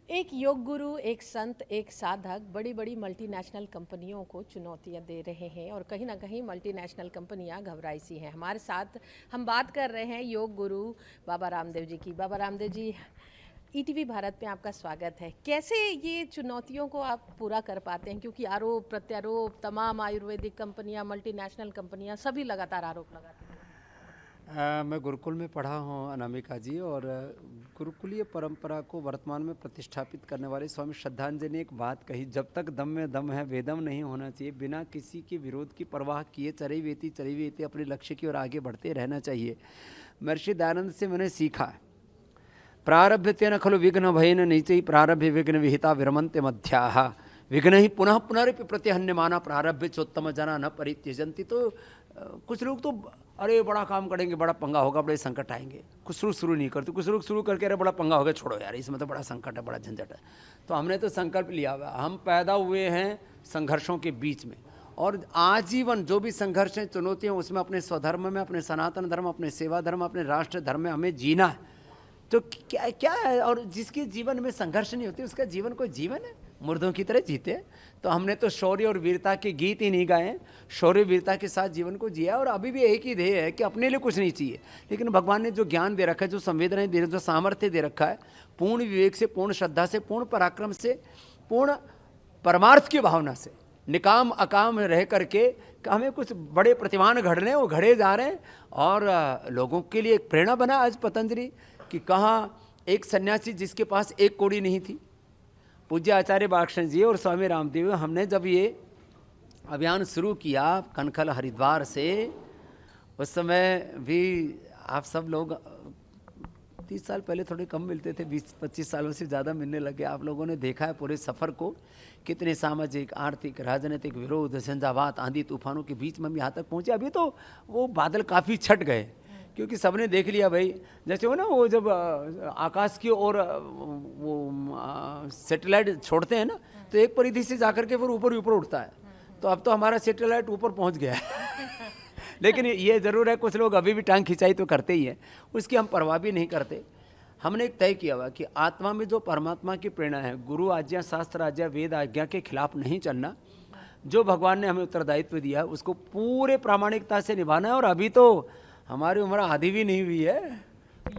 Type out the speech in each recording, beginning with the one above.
एक योग गुरु, एक संत, एक साधक बड़ी बड़ी मल्टीनेशनल कंपनियों को चुनौतियां दे रहे हैं और कहीं ना कहीं मल्टीनेशनल कंपनियां घबराई सी हैं। हमारे साथ हम बात कर रहे हैं योग गुरु बाबा रामदेव जी की। बाबा रामदेव जी, ईटीवी भारत में आपका स्वागत है। कैसे ये चुनौतियों को आप पूरा कर पाते हैं, क्योंकि आरोप प्रत्यारोप तमाम आयुर्वेदिक कंपनियां, मल्टीनेशनल कंपनियां सभी लगातार आरोप लगाती हैं। मैं गुरुकुल में पढ़ा हूँ अनामिका जी, और गुरुकुलीय परंपरा को वर्तमान में प्रतिष्ठापित करने वाले स्वामी श्रद्धांजलि ने एक बात कही, जब तक दम में दम है वेदम नहीं होना चाहिए। बिना किसी के विरोध की परवाह किए चरई वेती अपने लक्ष्य की ओर आगे बढ़ते रहना चाहिए। महर्षि दयानंद से मैंने सीखा, प्रारभ्य तेन खलु विघ्न भयन नीचे प्रारभ्य विघ्न विहिता विरमंते मध्याः विघ्न ही पुनः पुनरपि प्रत्यहन्यमाना प्रारभ्य चोत्तम जना न परित्यजंती। तो कुछ लोग तो अरे बड़ा काम करेंगे, बड़ा पंगा होगा, बड़े संकट आएंगे, कुछ शुरू नहीं करते। कुछ लोग शुरू करके अरे बड़ा पंगा होगा, छोड़ो यार इसमें तो बड़ा संकट है, बड़ा झंझट है। तो हमने तो संकल्प लिया हुआ, हम पैदा हुए हैं संघर्षों के बीच में, और आजीवन जो भी संघर्ष हैं, चुनौतियाँ, उसमें अपने स्वधर्म में, अपने सनातन धर्म, अपने सेवा धर्म, अपने राष्ट्र धर्म में हमें जीना है। तो क्या क्या है, और जिसके जीवन में संघर्ष नहीं होती उसका जीवन कोई जीवन है, मुर्दों की तरह जीते। तो हमने तो शौर्य और वीरता के गीत ही नहीं गाए, शौर्य वीरता के साथ जीवन को जिया। और अभी भी एक ही ध्येय है कि अपने लिए कुछ नहीं चाहिए, लेकिन भगवान ने जो ज्ञान दे रखा है, जो संवेदनाएं दे रखी, जो सामर्थ्य दे रखा है, पूर्ण विवेक से, पूर्ण श्रद्धा से, पूर्ण पराक्रम से, पूर्ण परमार्थ की भावना से, निकाम अकाम रह करके हमें कुछ बड़े प्रतिमान घड़ने, वो घड़े जा रहे हैं। और लोगों के लिए एक प्रेरणा बना आज पतंजलि कि कहाँ एक सन्यासी जिसके पास एक कौड़ी नहीं थी, पूज्य आचार्य बालकृष्ण जी और स्वामी रामदेव, हमने जब ये अभियान शुरू किया कनखल हरिद्वार से, उस समय भी आप सब लोग 30 साल पहले थोड़े कम मिलते थे, 20-25 सालों से ज़्यादा मिलने लगे। आप लोगों ने देखा है पूरे सफ़र को, कितने सामाजिक, आर्थिक, राजनीतिक विरोध, झंझावात, आंधी तूफानों के बीच में हम यहाँ तक पहुँचे। अभी तो वो बादल काफ़ी छट गए, क्योंकि सबने देख लिया भाई, जैसे हो ना वो जब आकाश की ओर वो सैटेलाइट छोड़ते हैं ना, तो एक परिधि से जाकर के फिर ऊपर ऊपर उठता है। तो अब तो हमारा सैटेलाइट ऊपर पहुंच गया है लेकिन ये ज़रूर है, कुछ लोग अभी भी टांग खिंचाई तो करते ही हैं, उसकी हम परवाह भी नहीं करते। हमने एक तय किया हुआ कि आत्मा में जो परमात्मा की प्रेरणा है, गुरु आज्ञा, शास्त्र आज्ञा, वेद आज्ञा के खिलाफ नहीं चलना। जो भगवान ने हमें उत्तरदायित्व दिया है उसको पूरे प्रामाणिकता से निभाना है। और अभी तो हमारी उम्र आधी भी नहीं हुई है।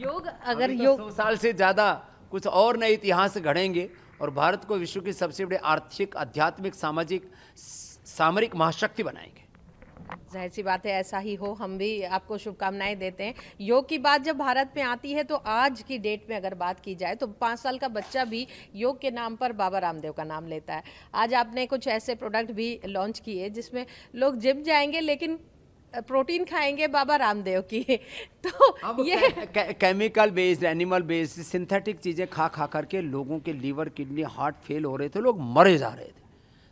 योग, अगर तो योग 100 साल से ज़्यादा कुछ और नए इतिहास गढ़ेंगे और भारत को विश्व की सबसे बड़े आर्थिक, आध्यात्मिक, सामाजिक, सामरिक महाशक्ति बनाएंगे। जाहिर सी बात है, ऐसा ही हो। हम भी आपको शुभकामनाएं देते हैं। योग की बात जब भारत में आती है तो आज की डेट में अगर बात की जाए तो 5 साल का बच्चा भी योग के नाम पर बाबा रामदेव का नाम लेता है। आज आपने कुछ ऐसे प्रोडक्ट भी लॉन्च किए जिसमें लोग जिम जाएंगे लेकिन प्रोटीन खाएंगे बाबा रामदेव की तो अब ये chemical based, animal based, synthetic चीज़ें खा खा करके लोगों के लीवर, किडनी, हार्ट फेल हो रहे थे, लोग मरे जा रहे थे।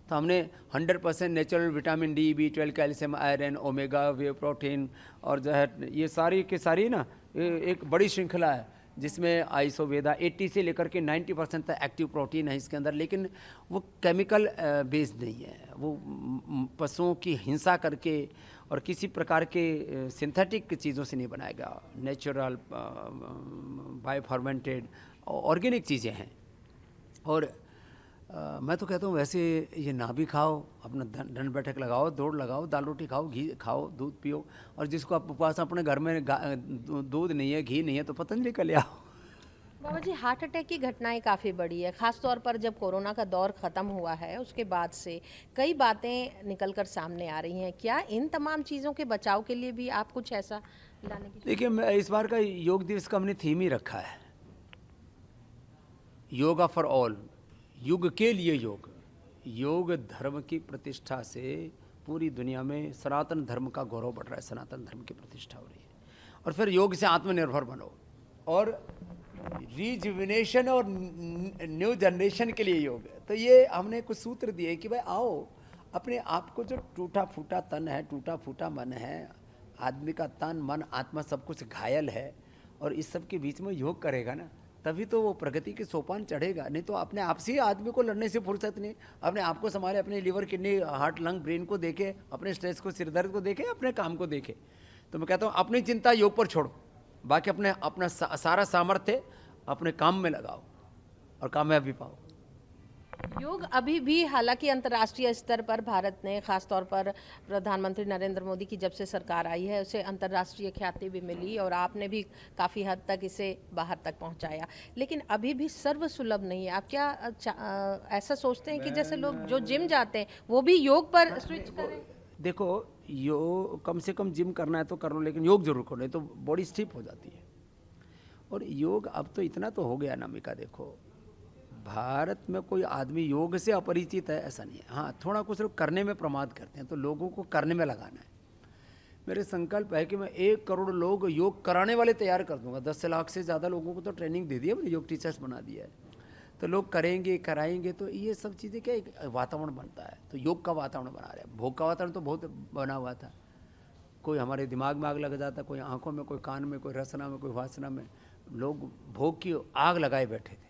तो हमने 100% natural vitamin D, B12, calcium, iron, omega, whey protein, और जो है ये सारी की सारी ना एक बड़ी श्रृंखला है, जिसमें आइसोवेदा 80 से लेकर के 90% तक एक्टिव प्रोटीन है इसके अंदर। लेकिन वो केमिकल बेस्ड नहीं है, वो पशुओं की हिंसा करके और किसी प्रकार के सिंथेटिक चीज़ों से नहीं बनाएगा। नेचुरल, बायो फर्मेंटेड, ऑर्गेनिक चीज़ें हैं। और मैं तो कहता हूँ वैसे ये ना भी खाओ, अपना दंड बैठक लगाओ, दौड़ लगाओ, दाल रोटी खाओ, घी खाओ, दूध पियो। और जिसको आप पास अपने घर में दूध नहीं है, घी नहीं है, तो पतंजलि का ले आओ। बाबा जी, हार्ट अटैक की घटनाएं काफ़ी बढ़ी है, ख़ास तौर पर जब कोरोना का दौर ख़त्म हुआ है उसके बाद से कई बातें निकलकर सामने आ रही हैं। क्या इन तमाम चीज़ों के बचाव के लिए भी आप कुछ ऐसा लाने की? देखिए, मैं इस बार का योग दिवस का हमने थीम ही रखा है, योगा फॉर ऑल, युग के लिए योग। योग धर्म की प्रतिष्ठा से पूरी दुनिया में सनातन धर्म का गौरव बढ़ रहा है, सनातन धर्म की प्रतिष्ठा हो रही है। और फिर योग से आत्मनिर्भर बनो, और रिजुविनेशन और न्यू जनरेशन के लिए योग है। तो ये हमने कुछ सूत्र दिए कि भाई आओ, अपने आप को, जो टूटा फूटा तन है, टूटा फूटा मन है, आदमी का तन, मन, आत्मा सब कुछ घायल है, और इस सब के बीच में योग करेगा ना, तभी तो वो प्रगति के सोपान चढ़ेगा। नहीं तो अपने आप से ही आदमी को लड़ने से फुर्सत नहीं। अपने आप को संभाले, अपने liver, kidney, heart, lung, brain को देखे, अपने स्ट्रेस को, सिरदर्द को देखे, अपने काम को देखे। तो मैं कहता हूँ अपनी चिंता योग पर छोड़ो, बाकी अपना सारा सामर्थ्य अपने काम में लगाओ, और कामयाबी पाओ। योग अभी भी हालांकि अंतर्राष्ट्रीय स्तर पर भारत ने खासतौर पर प्रधानमंत्री नरेंद्र मोदी की जब से सरकार आई है उसे अंतर्राष्ट्रीय ख्याति भी मिली और आपने भी काफ़ी हद तक इसे बाहर तक पहुंचाया, लेकिन अभी भी सर्वसुलभ नहीं है। आप क्या ऐसा सोचते हैं कि जैसे लोग जो जिम जाते हैं वो भी योग पर स्विच करें? देखो, योग कम से कम जिम करना है तो कर लो, लेकिन योग जरूर करो, नहीं तो बॉडी स्टिफ हो जाती है। और योग अब तो इतना तो हो गया अनामिका, देखो भारत में कोई आदमी योग से अपरिचित है ऐसा नहीं है। हाँ, थोड़ा कुछ लोग करने में प्रमाद करते हैं, तो लोगों को करने में लगाना है। मेरे संकल्प है कि मैं 1 करोड़ लोग योग कराने वाले तैयार कर दूंगा। 10 लाख से ज़्यादा लोगों को तो ट्रेनिंग दे दी है, मैंने योग टीचर्स बना दिया है। तो लोग करेंगे, कराएंगे, तो ये सब चीज़ें क्या एक वातावरण बनता है। तो योग का वातावरण बना रहे हैं। भोग का वातावरण तो बहुत बना हुआ था, कोई हमारे दिमाग में आग लग जाता, कोई आंखों में, कोई कान में, कोई रसना में, कोई वासना में। लोग भोग की आग लगाए बैठे थे,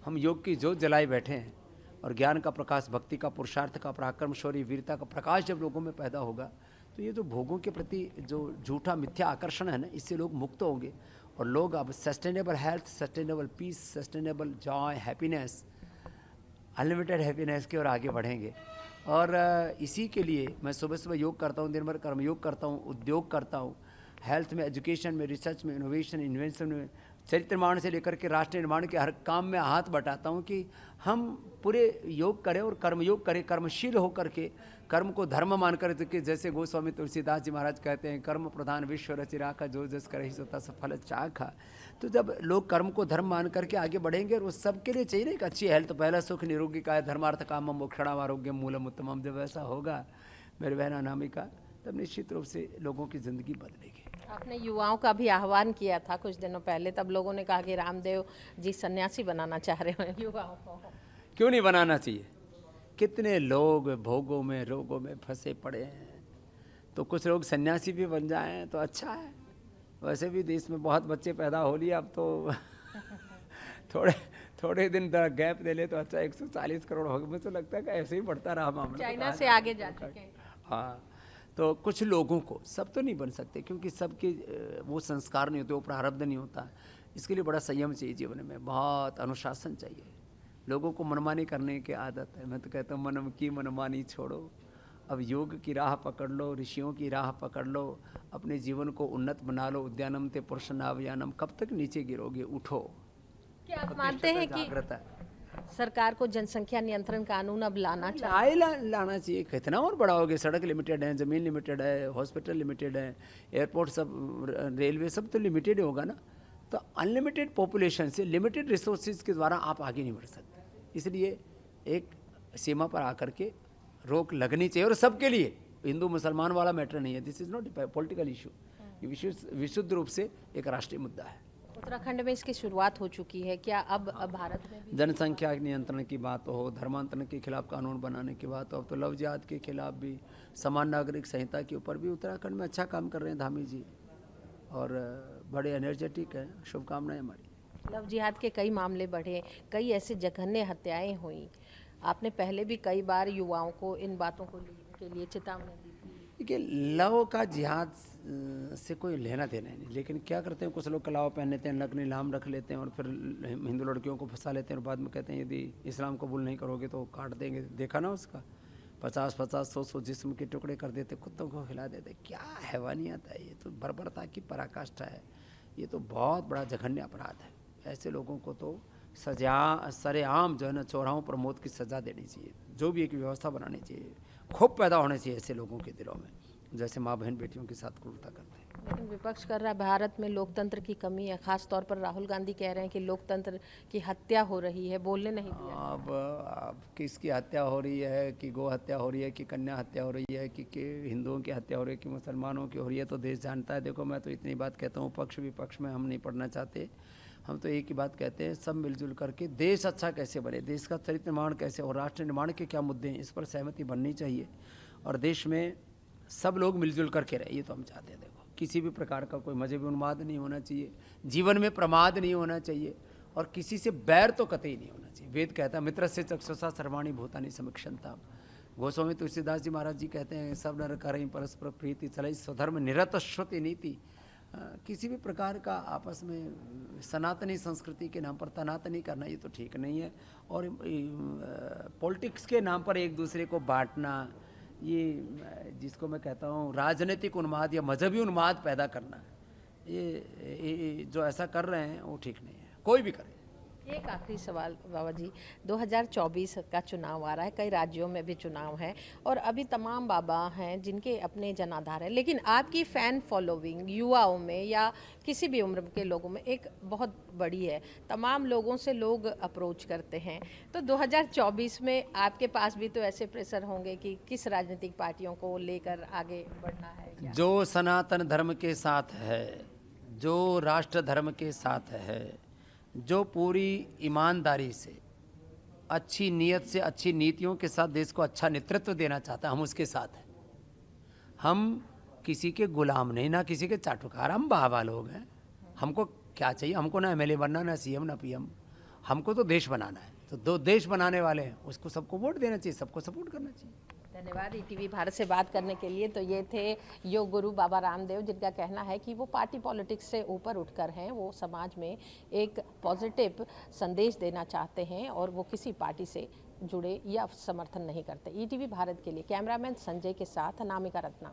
हम योग की जोत जलाए बैठे हैं। और ज्ञान का प्रकाश, भक्ति का, पुरुषार्थ का, पराक्रम, शौर्य, वीरता का प्रकाश जब लोगों में पैदा होगा तो ये जो भोगों के प्रति जो झूठा मिथ्या आकर्षण है ना, इससे लोग मुक्त होंगे। और लोग अब sustainable health, sustainable peace, sustainable joy, happiness, unlimited happiness की ओर आगे बढ़ेंगे। और इसी के लिए मैं सुबह सुबह योग करता हूँ, दिन भर कर्मयोग करता हूँ, उद्योग करता हूँ, हेल्थ में, एजुकेशन में, रिसर्च में, इनोवेशन, इन्वेंशन में, चरित्र निर्माण से लेकर के राष्ट्र निर्माण के हर काम में हाथ बटाता हूँ कि हम पूरे योग करें और कर्मयोग करें, कर्मशील होकर के, कर्म को धर्म मानकर के। जैसे गोस्वामी तुलसीदास जी महाराज कहते हैं, कर्म प्रधान विश्व रचि राखा, जो जस करे सोता सफल चाखा। तो जब लोग कर्म को धर्म मान करके आगे बढ़ेंगे, और वो सबके लिए चाहिए ना एक अच्छी हेल्थ, पहला सुख निरोगी काय, धर्मार्थ कामम मोक्षणम आरोग्य मूलम उत्तमम। जब ऐसा होगा मेरे बहन अनामिका, तब निश्चित रूप से लोगों की ज़िंदगी बदलेगी। आपने युवाओं का भी आह्वान किया था कुछ दिनों पहले, तब लोगों ने कहा कि रामदेव जी सन्यासी बनाना चाह रहे हैं युवाओं को। क्यों नहीं बनाना चाहिए? कितने लोग भोगों में, रोगों में फंसे पड़े हैं, तो कुछ लोग सन्यासी भी बन जाएं तो अच्छा है। वैसे भी देश में बहुत बच्चे पैदा हो लिए अब तो थोड़े दिन गैप दे ले तो अच्छा। 140 करोड़ हो गए, मुझे तो लगता है कि ऐसे ही बढ़ता रहा मामला। चाइना से आगे जा चुके हैं। हाँ, तो कुछ लोगों को, सब तो नहीं बन सकते क्योंकि सबके वो संस्कार नहीं होते, वो प्रारब्ध नहीं होता। इसके लिए बड़ा संयम चाहिए जीवन में, बहुत अनुशासन चाहिए। लोगों को मनमानी करने की आदत है। मैं तो कहता हूँ मन की मनमानी छोड़ो, अब योग की राह पकड़ लो, ऋषियों की राह पकड़ लो, अपने जीवन को उन्नत बना लो। उद्यानम ते पुरुषनावयानम, कब तक नीचे गिरोगे, उठो। क्या आप मानते हैं कि सरकार को जनसंख्या नियंत्रण कानून अब लाना चाहिए? लाना चाहिए। कितना और बड़ा हो गया, सड़क लिमिटेड है, ज़मीन लिमिटेड है, हॉस्पिटल लिमिटेड है, एयरपोर्ट सब, रेलवे सब तो लिमिटेड होगा ना। तो अनलिमिटेड पॉपुलेशन से लिमिटेड रिसोर्सेज के द्वारा आप आगे नहीं बढ़ सकते। इसलिए एक सीमा पर आकर के रोक लगनी चाहिए, और सबके लिए। हिंदू मुसलमान वाला मैटर नहीं है, this is not a political issue, ये विशुद्ध रूप से एक राष्ट्रीय मुद्दा है। उत्तराखंड में इसकी शुरुआत हो चुकी है, क्या अब भारत में भी? जनसंख्या नियंत्रण की बात हो, धर्मांतरण के खिलाफ कानून बनाने की बात हो, अब तो लव जिहाद के खिलाफ भी, समान नागरिक संहिता के ऊपर भी उत्तराखंड में अच्छा काम कर रहे हैं धामी जी, और बड़े एनर्जेटिक हैं। शुभकामनाएं हमारी। लव जिहाद के कई मामले बढ़े, कई ऐसे जघन्य हत्याएं हुई। आपने पहले भी कई बार युवाओं को इन बातों को के लिए चेतावनी दी थी। देखिए, लव का जिहाद से कोई लेना देना नहीं, लेकिन क्या करते हैं कुछ लोग कलाव पहन लेते हैं, नकली नाम रख लेते हैं, और फिर हिंदू लड़कियों को फंसा लेते हैं, और बाद में कहते हैं यदि इस्लाम कबूल नहीं करोगे तो काट देंगे। देखा ना उसका, 50-50, 100-100 जिस्म के टुकड़े कर देते, कुत्तों को खिला देते। क्या हैवानियत है ये, तो बर्बरता की पराकाष्ठा है। ये तो बहुत बड़ा जघन्य अपराध है। ऐसे लोगों को तो सरेआम जो है ना, चौराहों पर मौत की सज़ा देनी चाहिए। जो भी एक व्यवस्था बनानी चाहिए, खूब पैदा होने चाहिए ऐसे लोगों के दिलों में, जैसे माँ बहन बेटियों के साथ क्रूरता करते हैं। लेकिन विपक्ष कर रहा है भारत में लोकतंत्र की कमी है, खास तौर पर राहुल गांधी कह रहे हैं कि लोकतंत्र की हत्या हो रही है, बोलने नहीं दिया। अब किसकी हत्या हो रही है, कि गौ हत्या हो रही है, कि कन्या हत्या हो रही है, कि हिंदुओं की हत्या हो रही है, कि मुसलमानों की हो रही है, तो देश जानता है। देखो, मैं तो इतनी बात कहता हूँ, पक्ष विपक्ष में हम नहीं पढ़ना चाहते। हम तो एक ही बात कहते हैं, सब मिलजुल करके देश अच्छा कैसे बने, देश का चरित्र निर्माण कैसे और राष्ट्र निर्माण के क्या मुद्दे हैं, इस पर सहमति बननी चाहिए। और देश में सब लोग मिलजुल करके रहे, ये तो हम चाहते हैं। देखो, किसी भी प्रकार का कोई मजहबी उन्माद नहीं होना चाहिए, जीवन में प्रमाद नहीं होना चाहिए, और किसी से बैर तो कतई नहीं होना चाहिए। वेद कहता है मित्र से चक्षुषा सर्वाणी भूतानि समीक्षन्ताम। गोस्वामी तुलसीदास जी महाराज जी कहते हैं, सब नर करें परस्पर प्रीति, चले स्वधर्म निरत श्रुति नीति। किसी भी प्रकार का आपस में सनातनी संस्कृति के नाम पर तनातनी करना ये तो ठीक नहीं है। और पॉलिटिक्स के नाम पर एक दूसरे को बांटना, ये जिसको मैं कहता हूँ राजनीतिक उन्माद या मजहबी उन्माद पैदा करना, ये जो ऐसा कर रहे हैं वो ठीक नहीं है, कोई भी करे। एक आखिरी सवाल बाबा जी, 2024 का चुनाव आ रहा है, कई राज्यों में भी चुनाव है और अभी तमाम बाबा हैं जिनके अपने जनाधार हैं, लेकिन आपकी फ़ैन फॉलोइंग युवाओं में या किसी भी उम्र के लोगों में एक बहुत बड़ी है, तमाम लोगों से लोग अप्रोच करते हैं। तो 2024 में आपके पास भी तो ऐसे प्रेशर होंगे कि किस राजनीतिक पार्टियों को लेकर आगे बढ़ना है क्या? जो सनातन धर्म के साथ है, जो राष्ट्र धर्म के साथ है, जो पूरी ईमानदारी से, अच्छी नीयत से, अच्छी नीतियों के साथ देश को अच्छा नेतृत्व देना चाहता है, हम उसके साथ हैं। हम किसी के गुलाम नहीं, ना किसी के चाटुकार, हम बाबा लोग हैं। हमको क्या चाहिए? हमको ना एमएलए बनना, ना सीएम, ना पीएम, हमको तो देश बनाना है। तो दो देश बनाने वाले हैं, उसको सबको वोट देना चाहिए, सबको सपोर्ट करना चाहिए। धन्यवाद ईटीवी भारत से बात करने के लिए। तो ये थे योग गुरु बाबा रामदेव, जिनका कहना है कि वो पार्टी पॉलिटिक्स से ऊपर उठकर हैं, वो समाज में एक पॉजिटिव संदेश देना चाहते हैं और वो किसी पार्टी से जुड़े या समर्थन नहीं करते। ईटीवी भारत के लिए कैमरामैन संजय के साथ अनामिका रत्ना।